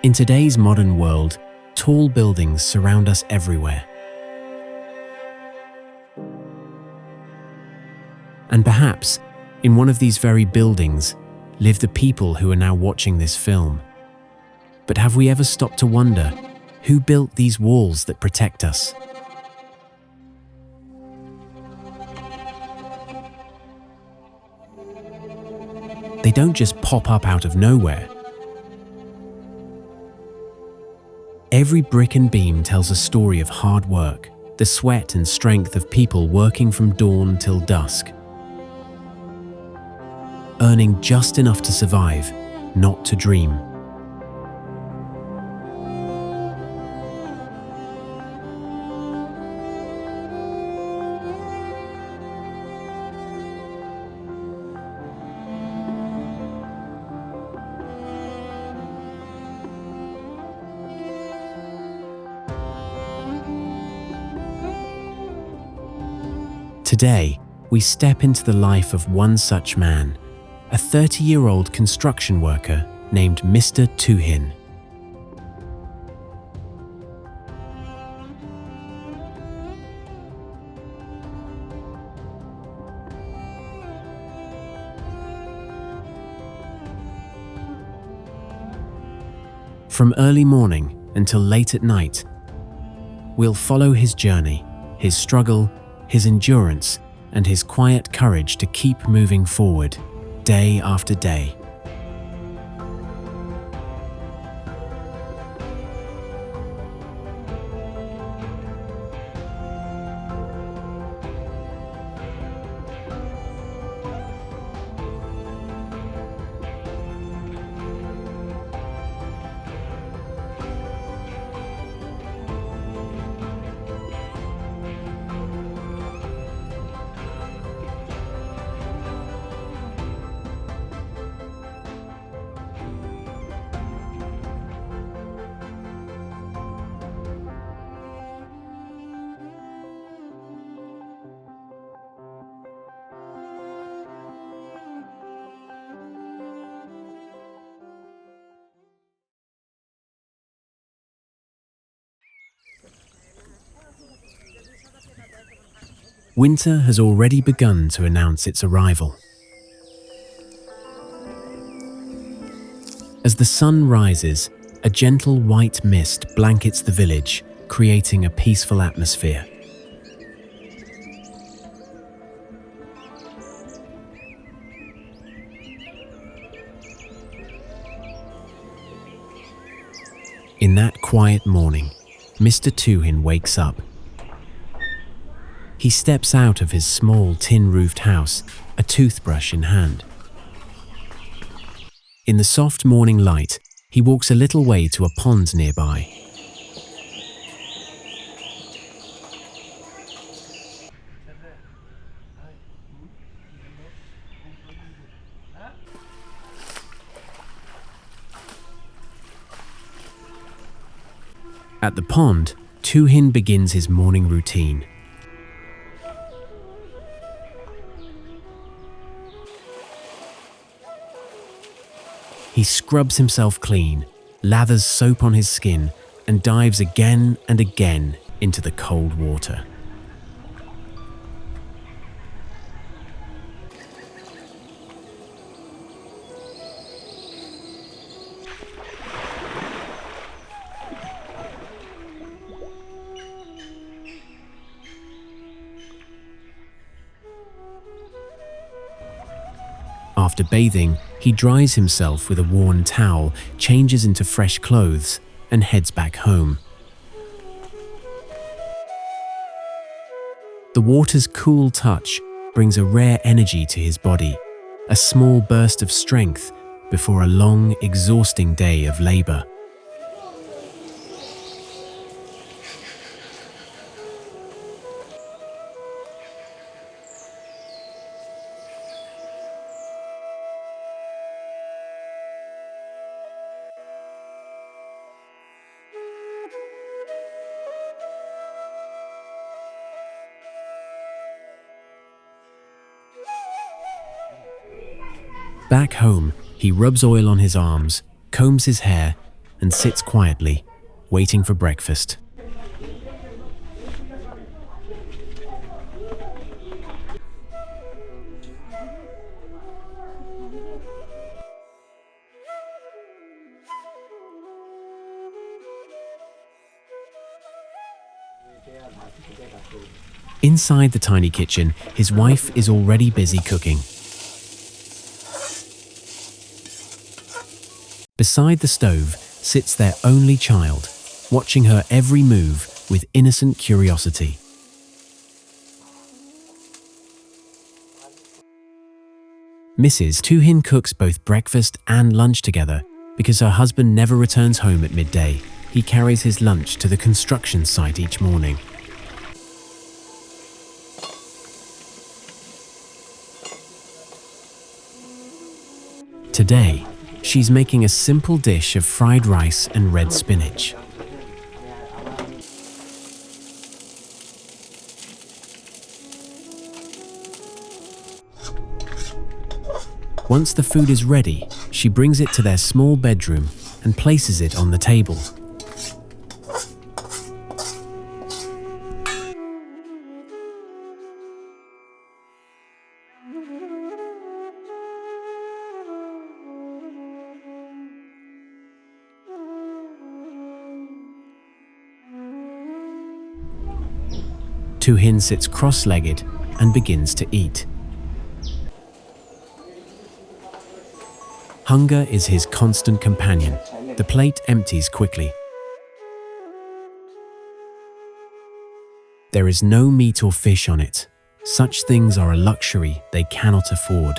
In today's modern world, tall buildings surround us everywhere. And perhaps, in one of these very buildings, live the people who are now watching this film. But have we ever stopped to wonder, who built these walls that protect us? They don't just pop up out of nowhere. Every brick and beam tells a story of hard work, the sweat and strength of people working from dawn till dusk, earning just enough to survive, not to dream. Today, we step into the life of one such man, a 30-year-old construction worker named Mr. Tuhin. From early morning until late at night, we'll follow his journey, his struggle, his endurance, and his quiet courage to keep moving forward, day after day. Winter has already begun to announce its arrival. As the sun rises, a gentle white mist blankets the village, creating a peaceful atmosphere. In that quiet morning, Mr. Tuhin wakes up. He steps out of his small tin-roofed house, a toothbrush in hand. In the soft morning light, he walks a little way to a pond nearby. At the pond, Tuhin begins his morning routine. He scrubs himself clean, lathers soap on his skin, and dives again and again into the cold water. After bathing, he dries himself with a worn towel, changes into fresh clothes, and heads back home. The water's cool touch brings a rare energy to his body, a small burst of strength before a long, exhausting day of labor. Back home, he rubs oil on his arms, combs his hair, and sits quietly, waiting for breakfast. Inside the tiny kitchen, his wife is already busy cooking. Beside the stove sits their only child, watching her every move with innocent curiosity. Mrs. Tuhin cooks both breakfast and lunch together because her husband never returns home at midday. He carries his lunch to the construction site each morning. Today, she's making a simple dish of fried rice and red spinach. Once the food is ready, she brings it to their small bedroom and places it on the table. Tuhin sits cross-legged and begins to eat. Hunger is his constant companion. The plate empties quickly. There is no meat or fish on it. Such things are a luxury they cannot afford.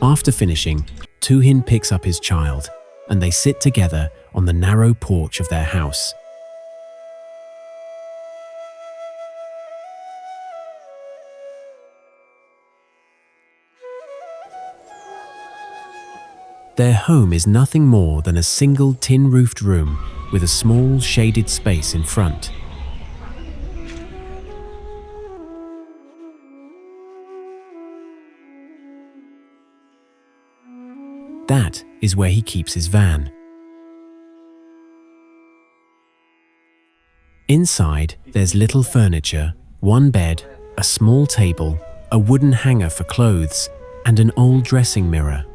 After finishing, Tuhin picks up his child, and they sit together on the narrow porch of their house. Their home is nothing more than a single tin-roofed room with a small shaded space in front. That is where he keeps his van. Inside, there's little furniture, one bed, a small table, a wooden hanger for clothes, and an old dressing mirror.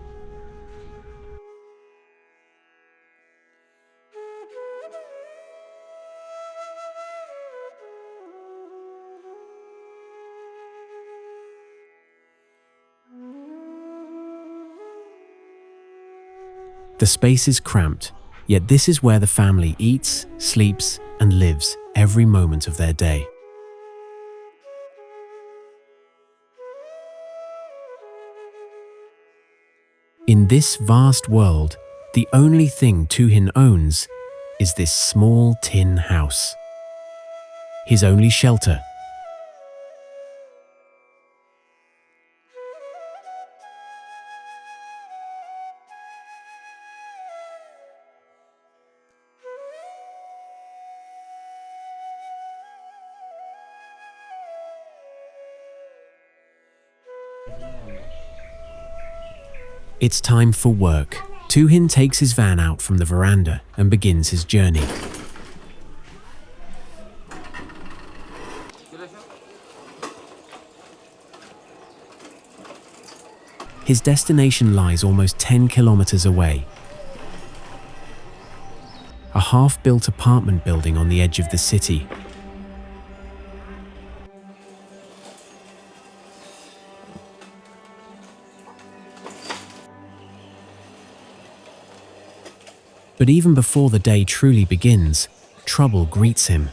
The space is cramped, yet this is where the family eats, sleeps, and lives every moment of their day. In this vast world, the only thing Tuhin owns is this small tin house. His only shelter. It's time for work. Tuhin takes his van out from the veranda and begins his journey. His destination lies almost 10 kilometers away. A half-built apartment building on the edge of the city. But even before the day truly begins, trouble greets him.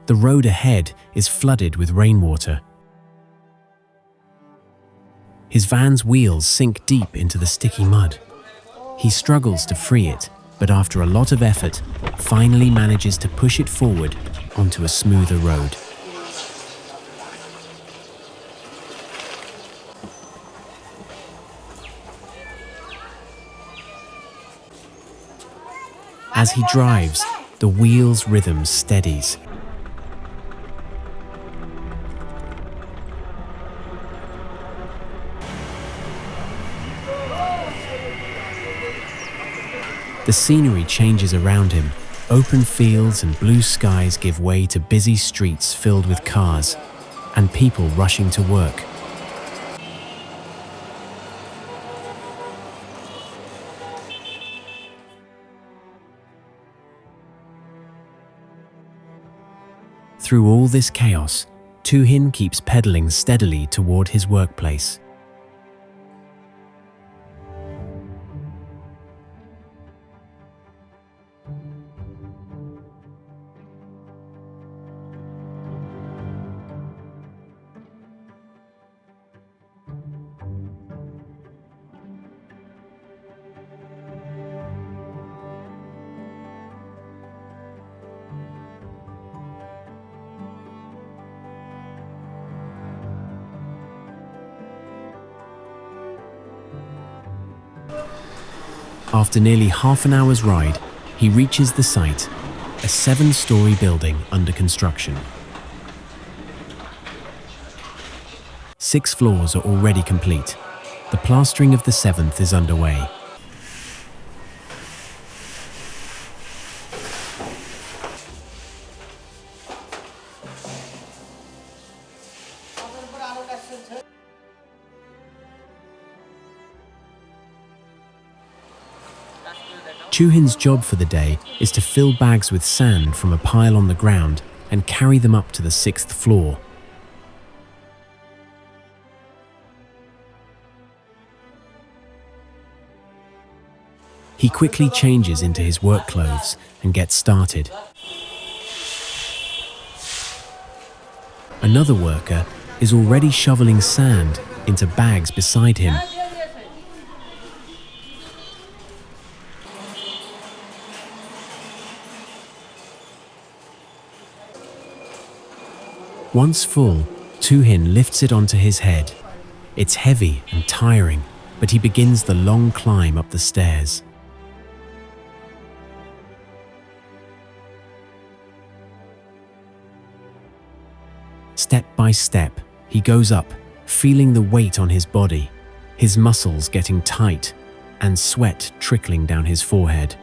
The road ahead is flooded with rainwater. His van's wheels sink deep into the sticky mud. He struggles to free it, but after a lot of effort, finally manages to push it forward onto a smoother road. As he drives, the wheel's rhythm steadies. The scenery changes around him. Open fields and blue skies give way to busy streets filled with cars and people rushing to work. Through all this chaos, Tuhin keeps pedaling steadily toward his workplace. After nearly half an hour's ride, he reaches the site, a 7-story building under construction. 6 floors are already complete. The plastering of the 7th is underway. Tuhin's job for the day is to fill bags with sand from a pile on the ground and carry them up to the 6th floor. He quickly changes into his work clothes and gets started. Another worker is already shoveling sand into bags beside him. Once full, Tuhin lifts it onto his head. It's heavy and tiring, but he begins the long climb up the stairs. Step by step, he goes up, feeling the weight on his body, his muscles getting tight, and sweat trickling down his forehead.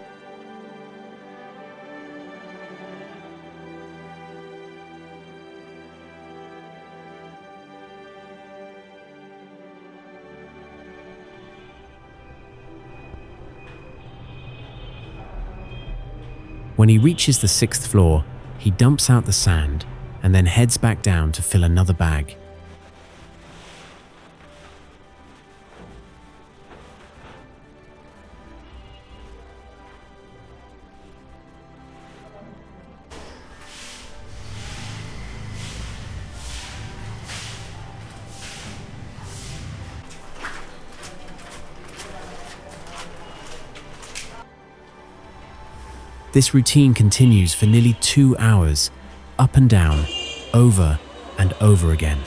When he reaches the 6th floor, he dumps out the sand and then heads back down to fill another bag. This routine continues for nearly 2 hours, up and down, over and over again.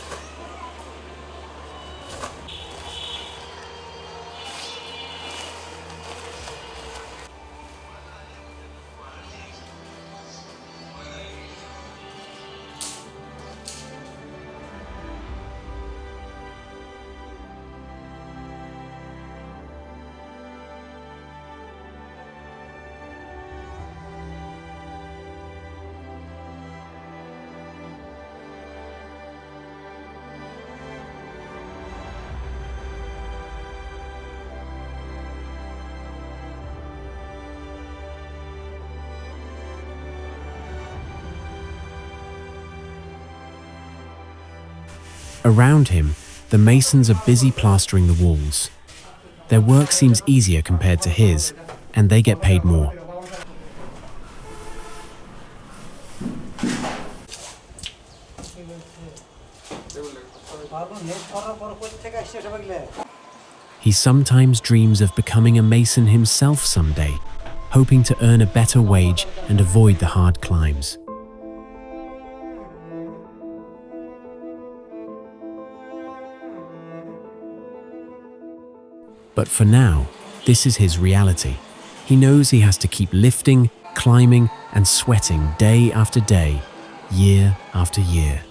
Around him, the masons are busy plastering the walls. Their work seems easier compared to his, and they get paid more. He sometimes dreams of becoming a mason himself someday, hoping to earn a better wage and avoid the hard climbs. But for now, this is his reality. He knows he has to keep lifting climbing and sweating day after day, year after year.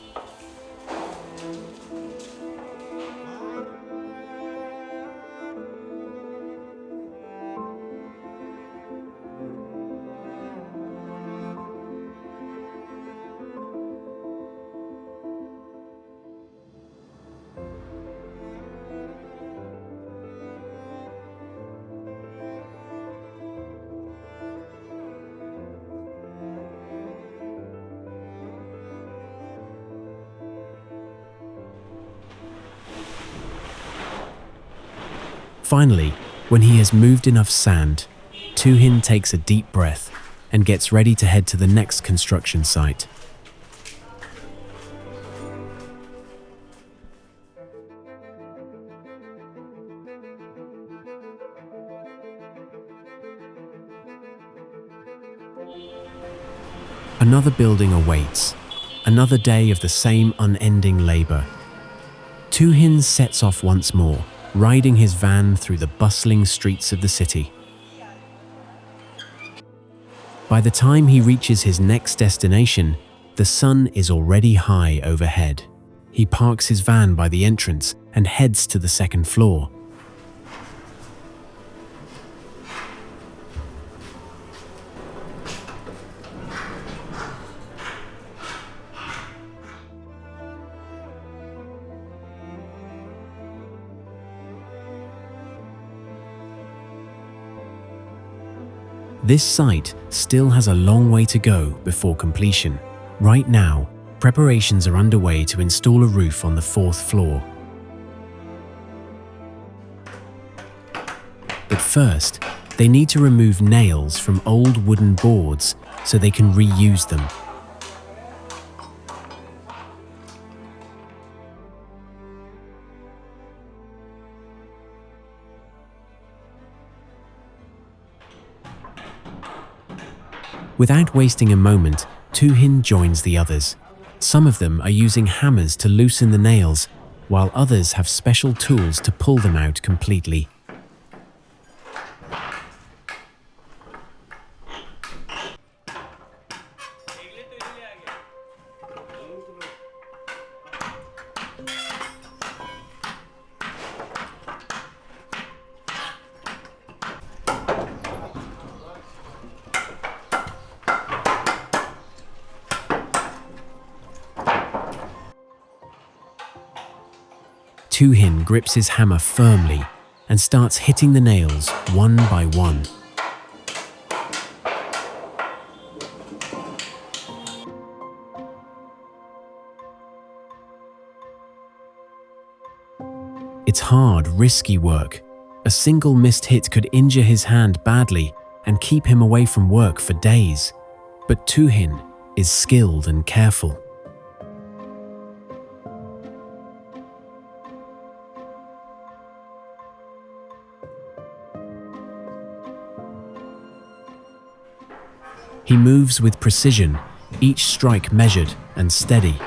Finally, when he has moved enough sand, Tuhin takes a deep breath and gets ready to head to the next construction site. Another building awaits, another day of the same unending labor. Tuhin sets off once more, riding his van through the bustling streets of the city. By the time he reaches his next destination, the sun is already high overhead. He parks his van by the entrance and heads to the second floor. This site still has a long way to go before completion. Right now, preparations are underway to install a roof on the fourth floor. But first, they need to remove nails from old wooden boards so they can reuse them. Without wasting a moment, Tuhin joins the others. Some of them are using hammers to loosen the nails, while others have special tools to pull them out completely. Tuhin grips his hammer firmly and starts hitting the nails one by one. It's hard, risky work. A single missed hit could injure his hand badly and keep him away from work for days. But Tuhin is skilled and careful. He moves with precision, each strike measured and steady.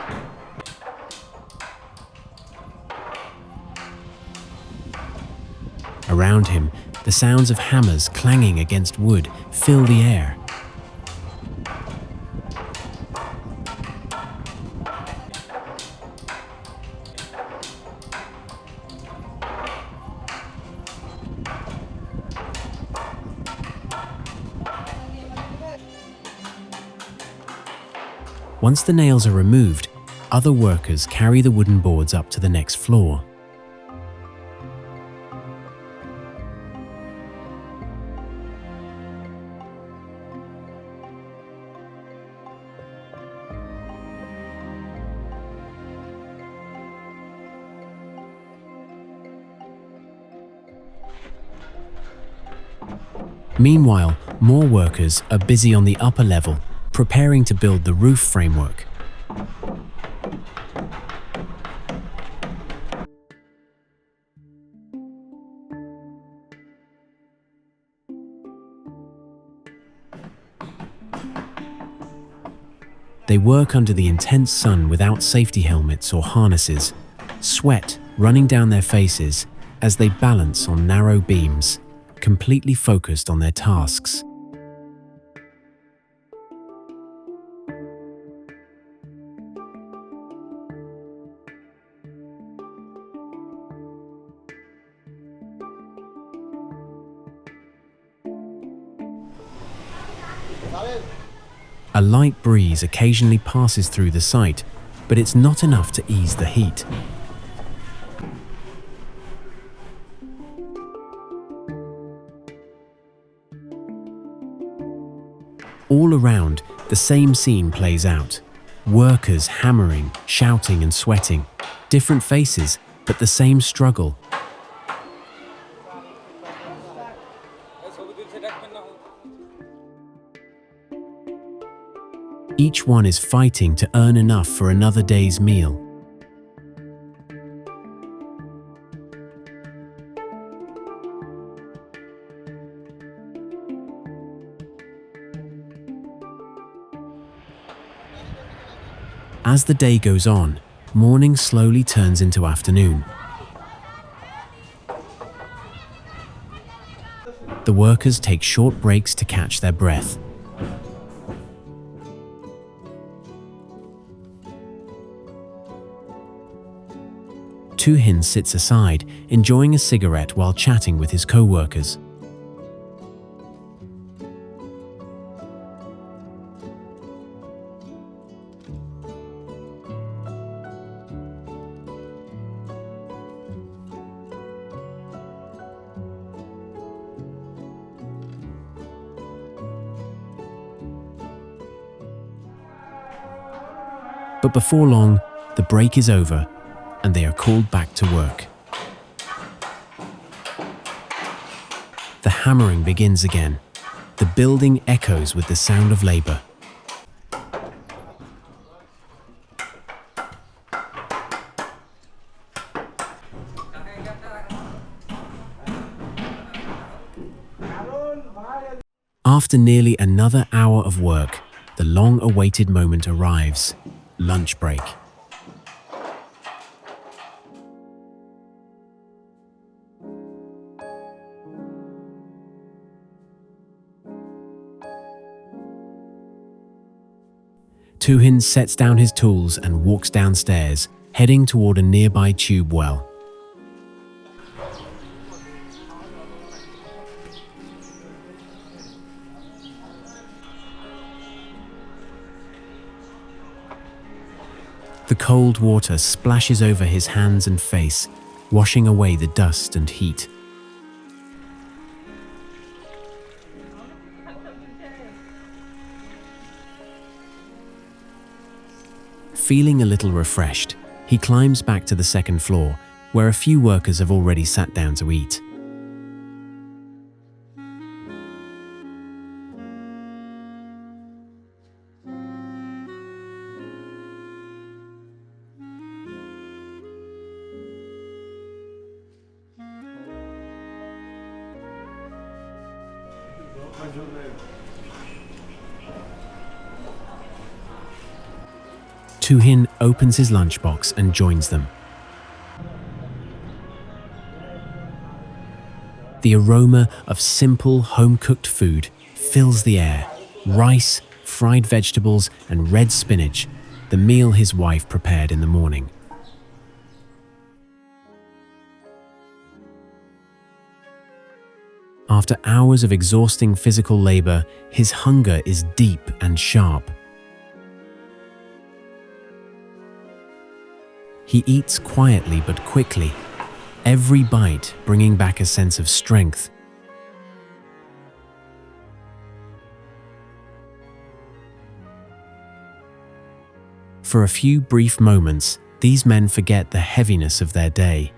Around him, the sounds of hammers clanging against wood fill the air. Once the nails are removed, other workers carry the wooden boards up to the next floor. Meanwhile, more workers are busy on the upper level, preparing to build the roof framework. They work under the intense sun without safety helmets or harnesses, sweat running down their faces as they balance on narrow beams, completely focused on their tasks. A light breeze occasionally passes through the site, but it's not enough to ease the heat. All around, the same scene plays out. Workers hammering, shouting and sweating. Different faces, but the same struggle. Each one is fighting to earn enough for another day's meal. As the day goes on, morning slowly turns into afternoon. The workers take short breaks to catch their breath. Tuhin sits aside, enjoying a cigarette while chatting with his co-workers. But before long, the break is over and they are called back to work. The hammering begins again. The building echoes with the sound of labor. After nearly another hour of work, the long-awaited moment arrives. Lunch break. Tuhin sets down his tools and walks downstairs, heading toward a nearby tube well. The cold water splashes over his hands and face, washing away the dust and heat. Feeling a little refreshed, he climbs back to the second floor, where a few workers have already sat down to eat. Tuhin opens his lunchbox and joins them. The aroma of simple, home-cooked food fills the air. Rice, fried vegetables, and red spinach, the meal his wife prepared in the morning. After hours of exhausting physical labor, his hunger is deep and sharp. He eats quietly but quickly, every bite bringing back a sense of strength. For a few brief moments, these men forget the heaviness of their day.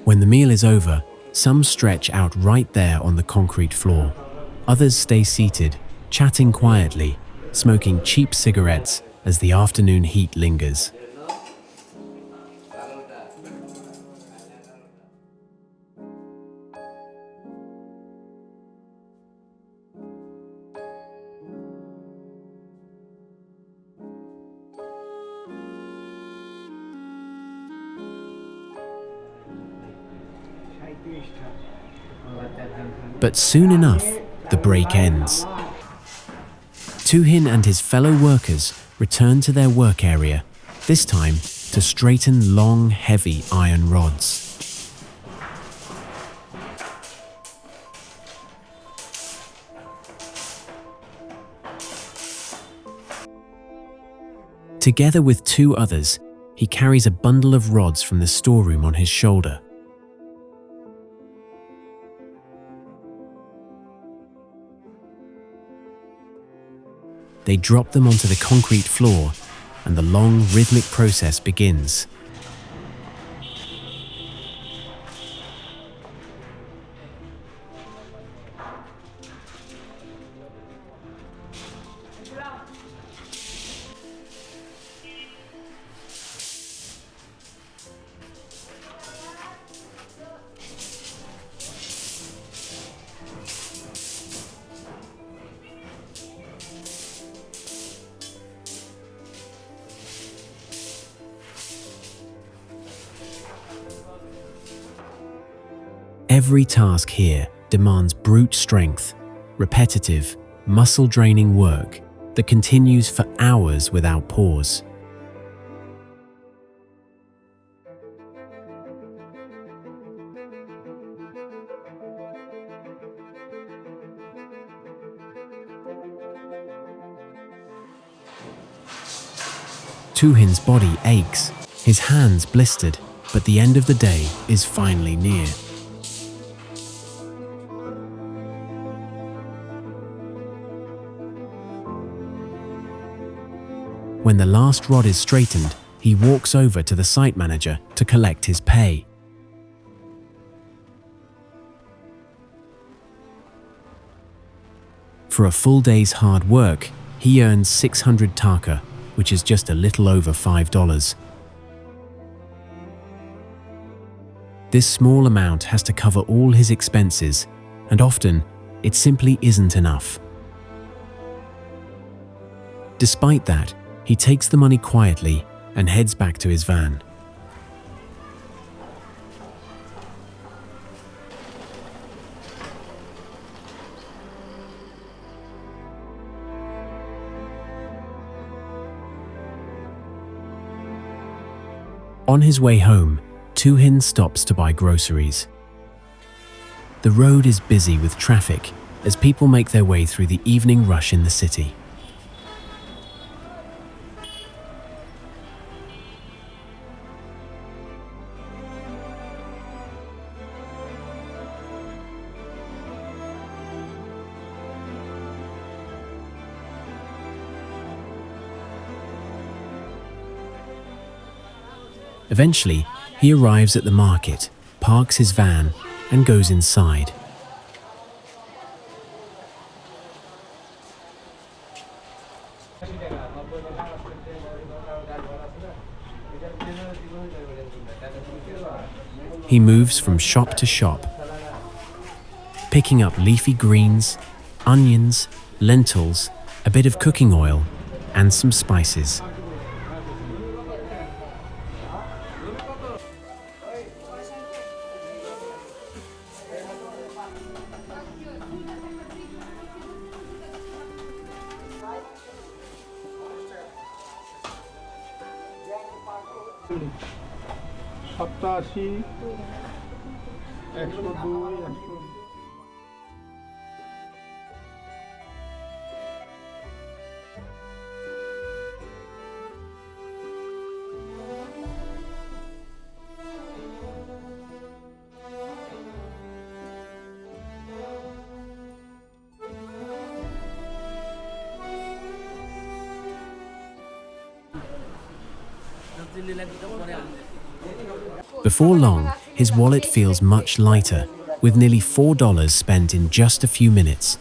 When the meal is over, some stretch out right there on the concrete floor. Others stay seated, chatting quietly, smoking cheap cigarettes as the afternoon heat lingers. But soon enough, the break ends. Tuhin and his fellow workers return to their work area, this time to straighten long, heavy iron rods. Together with two others, he carries a bundle of rods from the storeroom on his shoulder. They drop them onto the concrete floor, and the long, rhythmic process begins. Every task here demands brute strength, repetitive, muscle-draining work that continues for hours without pause. Tuhin's body aches, his hands blistered, but the end of the day is finally near. When the last rod is straightened, he walks over to the site manager to collect his pay. For a full day's hard work, he earns 600 taka, which is just a little over $5. This small amount has to cover all his expenses, and often it simply isn't enough. Despite that, he takes the money quietly and heads back to his van. On his way home, Tuhin stops to buy groceries. The road is busy with traffic as people make their way through the evening rush in the city. Eventually, he arrives at the market, parks his van, and goes inside. He moves from shop to shop, picking up leafy greens, onions, lentils, a bit of cooking oil, and some spices. Before long, his wallet feels much lighter, with nearly $4 spent in just a few minutes.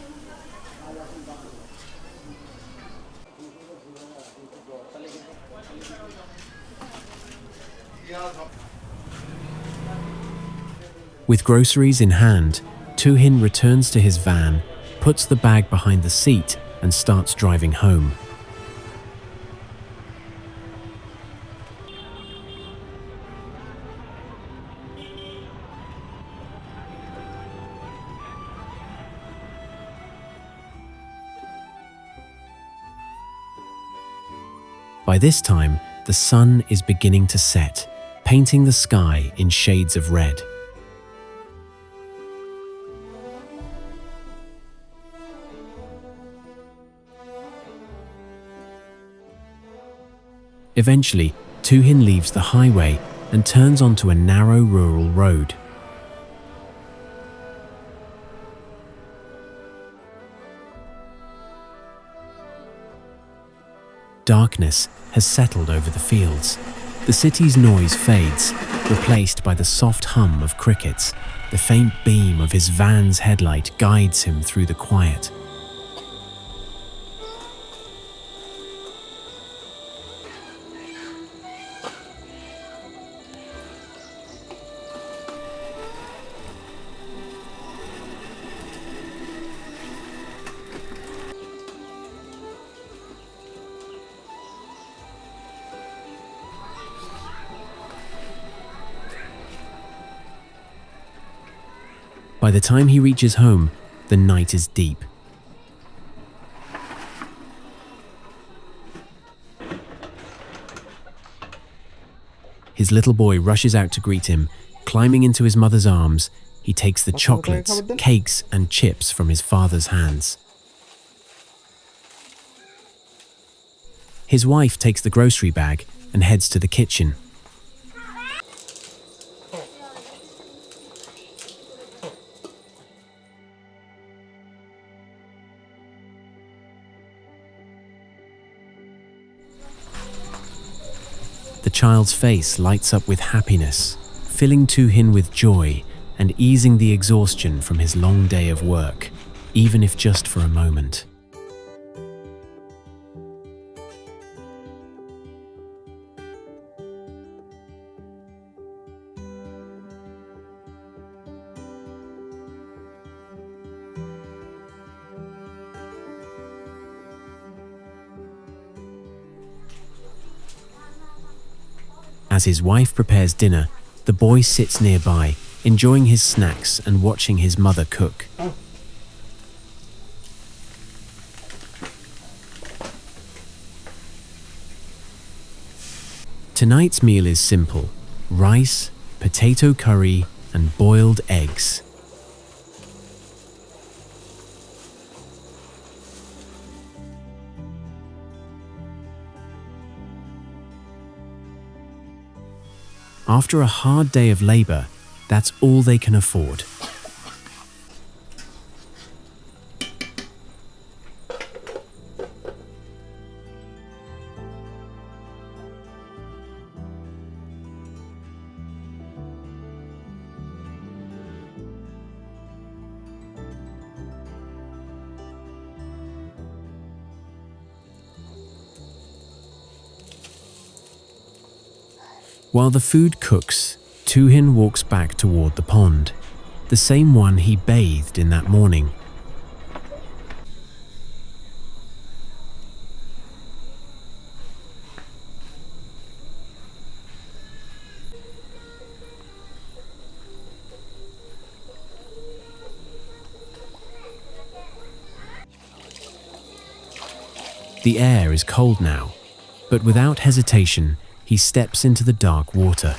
With groceries in hand, Tuhin returns to his van, puts the bag behind the seat, and starts driving home. By this time, the sun is beginning to set, painting the sky in shades of red. Eventually, Tuhin leaves the highway and turns onto a narrow rural road. Darkness has settled over the fields. The city's noise fades, replaced by the soft hum of crickets. The faint beam of his van's headlight guides him through the quiet. By the time he reaches home, the night is deep. His little boy rushes out to greet him. Climbing into his mother's arms, he takes the chocolates, cakes, and chips from his father's hands. His wife takes the grocery bag and heads to the kitchen. The child's face lights up with happiness, filling Tuhin with joy and easing the exhaustion from his long day of work, even if just for a moment. As his wife prepares dinner, the boy sits nearby, enjoying his snacks and watching his mother cook. Tonight's meal is simple: rice, potato curry, and boiled eggs. After a hard day of labor, that's all they can afford. While the food cooks, Tuhin walks back toward the pond, the same one he bathed in that morning. The air is cold now, but without hesitation, he steps into the dark water.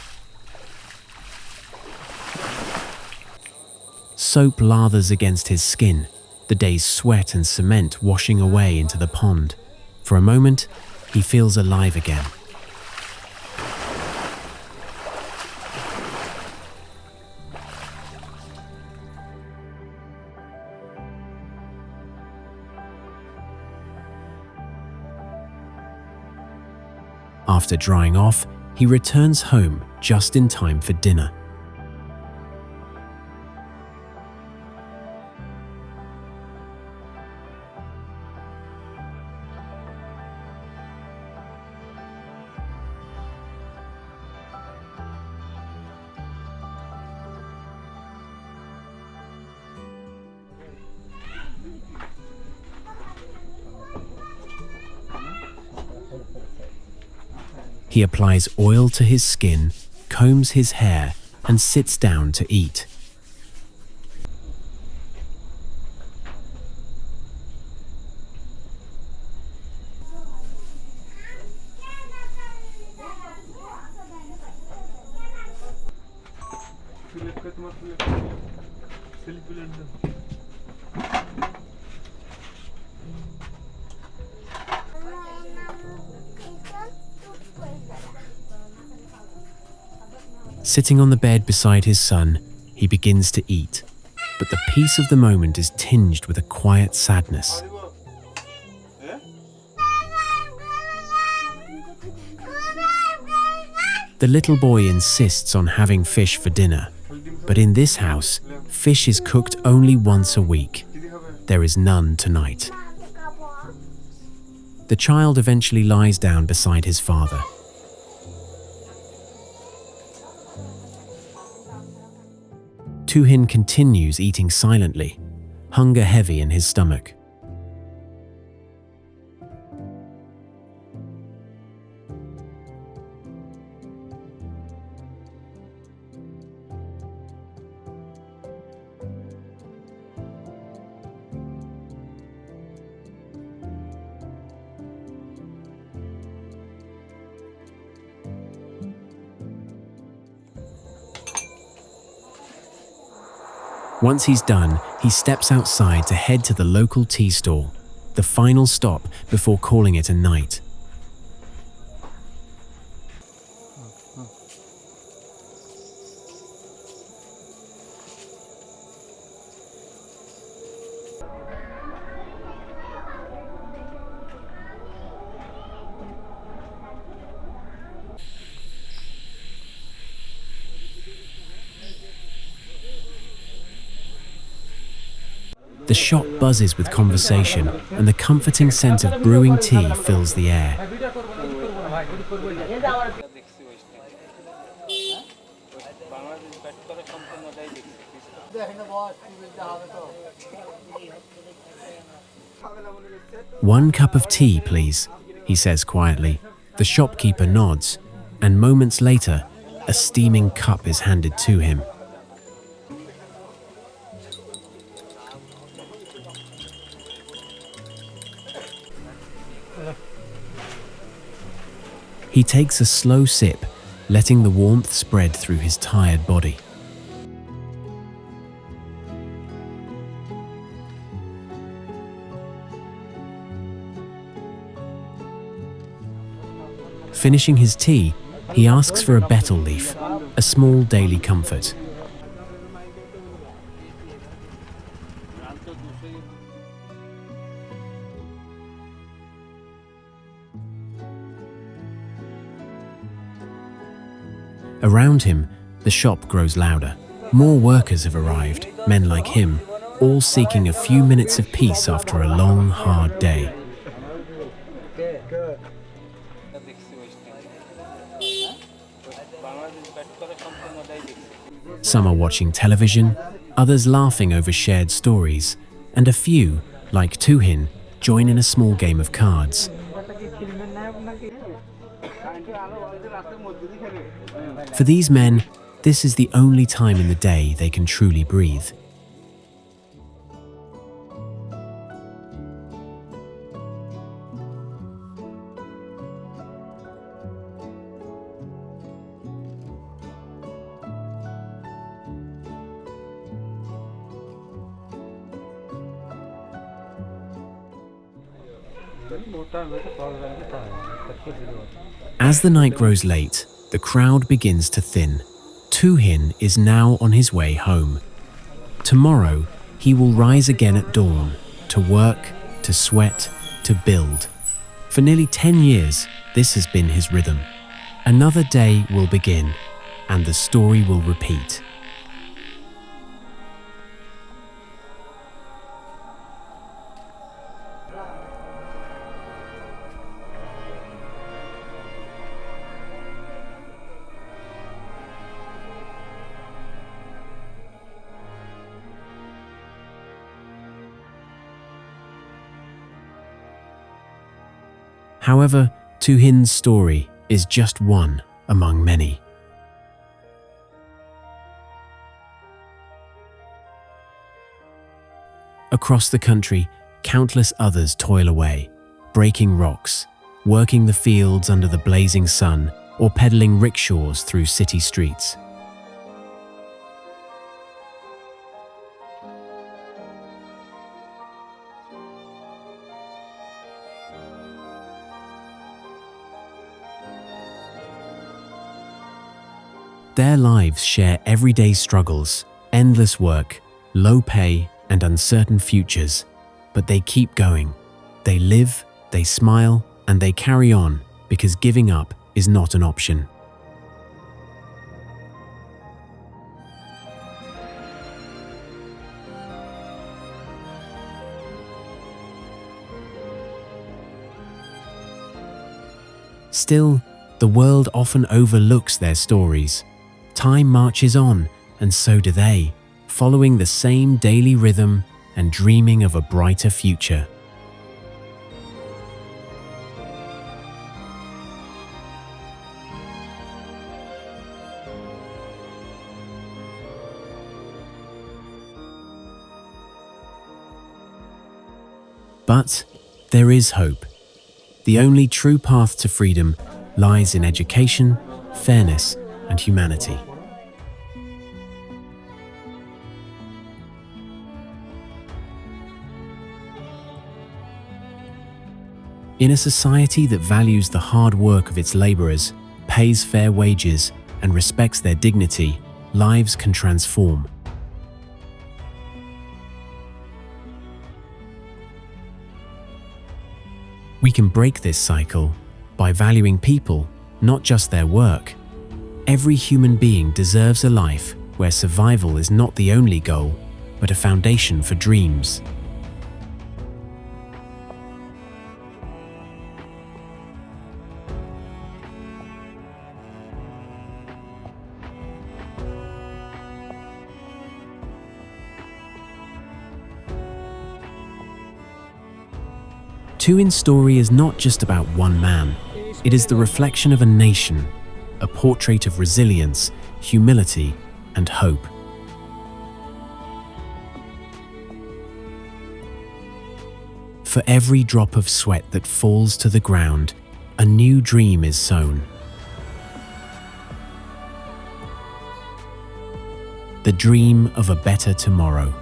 Soap lathers against his skin, the day's sweat and cement washing away into the pond. For a moment, he feels alive again. After drying off, he returns home just in time for dinner. He applies oil to his skin, combs his hair, and sits down to eat. Sitting on the bed beside his son, he begins to eat, but the peace of the moment is tinged with a quiet sadness. The little boy insists on having fish for dinner, but in this house, fish is cooked only once a week. There is none tonight. The child eventually lies down beside his father. Tuhin continues eating silently, hunger heavy in his stomach. Once he's done, he steps outside to head to the local tea stall, the final stop before calling it a night. The shop buzzes with conversation, and the comforting scent of brewing tea fills the air. "One cup of tea, please," he says quietly. The shopkeeper nods, and moments later, a steaming cup is handed to him. He takes a slow sip, letting the warmth spread through his tired body. Finishing his tea, he asks for a betel leaf, a small daily comfort. Around him, the shop grows louder. More workers have arrived, men like him, all seeking a few minutes of peace after a long, hard day. Some are watching television, others laughing over shared stories, and a few, like Tuhin, join in a small game of cards. For these men, this is the only time in the day they can truly breathe. As the night grows late, the crowd begins to thin. Tuhin is now on his way home. Tomorrow, he will rise again at dawn, to work, to sweat, to build. For nearly 10 years, this has been his rhythm. Another day will begin, and the story will repeat. However, Tuhin's story is just one among many. Across the country, countless others toil away, breaking rocks, working the fields under the blazing sun, or peddling rickshaws through city streets. Their lives share everyday struggles, endless work, low pay, and uncertain futures. But they keep going. They live, they smile, and they carry on because giving up is not an option. Still, the world often overlooks their stories. Time marches on, and so do they, following the same daily rhythm and dreaming of a brighter future. But there is hope. The only true path to freedom lies in education, fairness, and humanity. In a society that values the hard work of its laborers, pays fair wages, and respects their dignity, lives can transform. We can break this cycle by valuing people, not just their work. Every human being deserves a life where survival is not the only goal, but a foundation for dreams. Tuhin's story is not just about one man. It is the reflection of a nation, a portrait of resilience, humility, and hope. For every drop of sweat that falls to the ground, a new dream is sown. The dream of a better tomorrow.